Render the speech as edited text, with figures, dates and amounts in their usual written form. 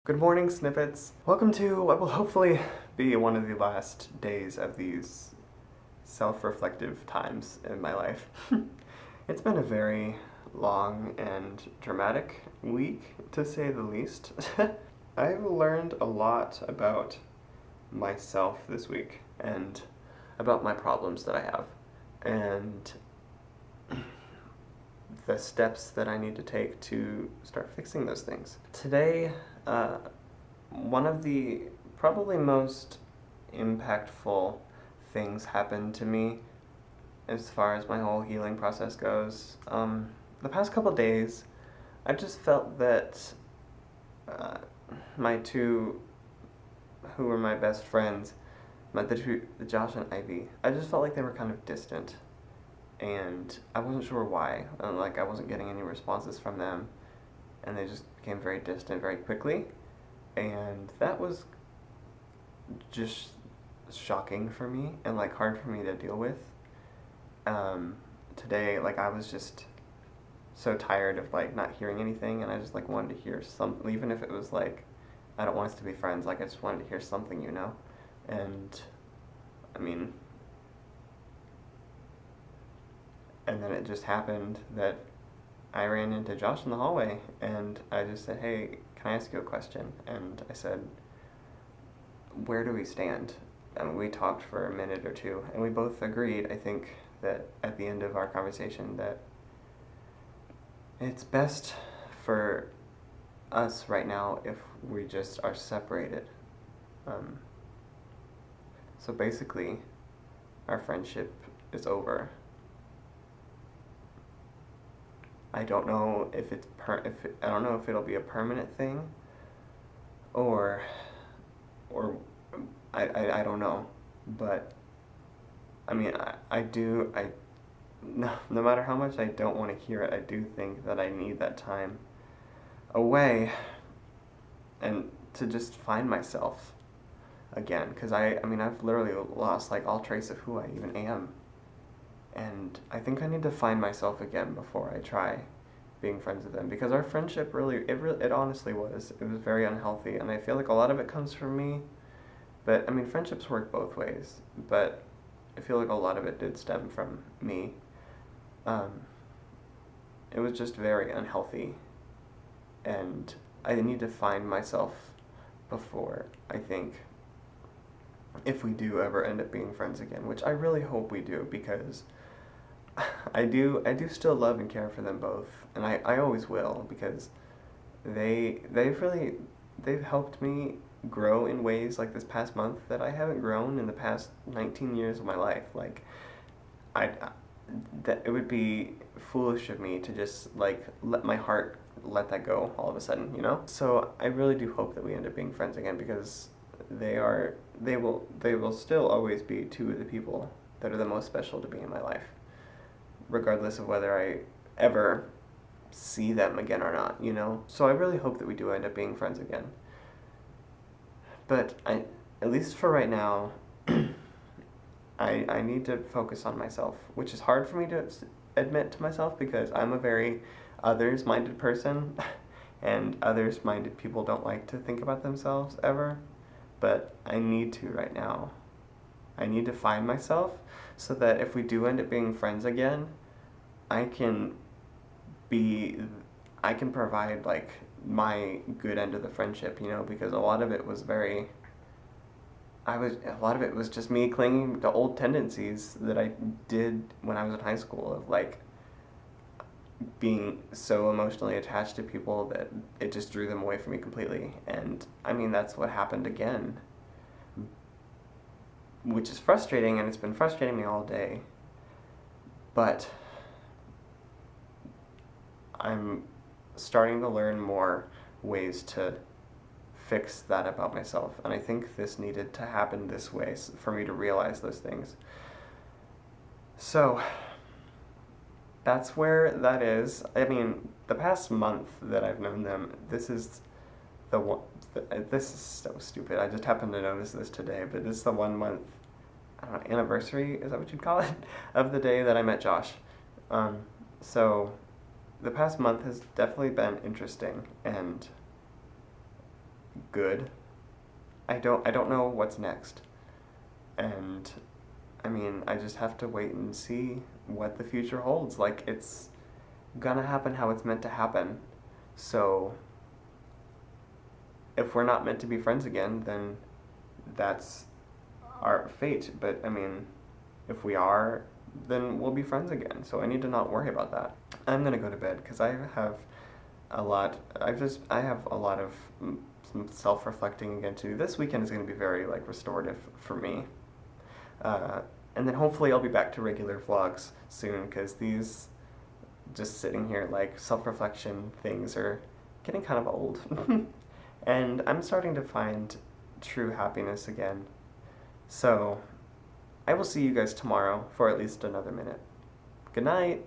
Good morning, Snippets. Welcome to what will hopefully be one of the last days of these self-reflective times in my life. It's been a very long and dramatic week, to say the least. I've learned a lot about myself this week and about my problems that I have and the steps that I need to take to start fixing those things. Today, one of the probably most impactful things happened to me as far as my whole healing process goes. The past couple days, I just felt that my two, who were my best friends, the Josh and Ivy, I just felt like they were kind of distant. And I wasn't sure why. I wasn't getting any responses from them, and they just became very distant very quickly, and that was just shocking for me and hard for me to deal with. Today, I was just so tired of not hearing anything, and I just wanted to hear something, even if it was I don't want us to be friends. I just wanted to hear something, and I mean. And then it just happened that I ran into Josh in the hallway, and I just said, "Hey, can I ask you a question?" And I said, "Where do we stand?" And we talked for a minute or two, and we both agreed, I think, that at the end of our conversation that it's best for us right now if we just are separated. So basically, our friendship is over. I don't know if I don't know if it'll be a permanent thing, or I don't know, but I mean no matter how much I don't want to hear it, I do think that I need that time away and to just find myself again, because I've literally lost all trace of who I even am. And I think I need to find myself again before I try being friends with them, because our friendship it honestly was very unhealthy, and I feel like a lot of it comes from me. But friendships work both ways, but I feel like a lot of it did stem from me. It was just very unhealthy, and I need to find myself before, I think, if we do ever end up being friends again, which I really hope we do, because I do still love and care for them both, and I always will, because they've helped me grow in ways this past month that I haven't grown in the past 19 years of my life. That it would be foolish of me to just let my heart let that go all of a sudden, So I really do hope that we end up being friends again, because they will still always be two of the people that are the most special to me in my life, regardless of whether I ever see them again or not, So I really hope that we do end up being friends again. But at least for right now, I need to focus on myself, which is hard for me to admit to myself, because I'm a very others-minded person, and others-minded people don't like to think about themselves ever, but I need to right now. I need to find myself so that if we do end up being friends again, I can provide my good end of the friendship, because a lot of it was just me clinging to old tendencies that I did when I was in high school, of being so emotionally attached to people that it just drew them away from me completely. And that's what happened again, which is frustrating, and it's been frustrating me all day. But I'm starting to learn more ways to fix that about myself, and I think this needed to happen this way for me to realize those things. So that's where that is. The past month that I've known them, this is so stupid. I just happened to notice this today, but this is the 1 month, I don't know, anniversary, is that what you'd call it, of the day that I met Josh. So the past month has definitely been interesting, and good. I don't know what's next. And I mean, I just have to wait and see what the future holds. Like, it's gonna happen how it's meant to happen. So if we're not meant to be friends again, then that's our fate. But I mean, if we are, then we'll be friends again. So I need to not worry about that. I'm gonna go to bed because I have I have a lot of some self-reflecting again to do. This weekend is going to be very like restorative for me. And then hopefully I'll be back to regular vlogs soon, because these just sitting here like self-reflection things are getting kind of old. And I'm starting to find true happiness again. So I will see you guys tomorrow for at least another minute. Good night!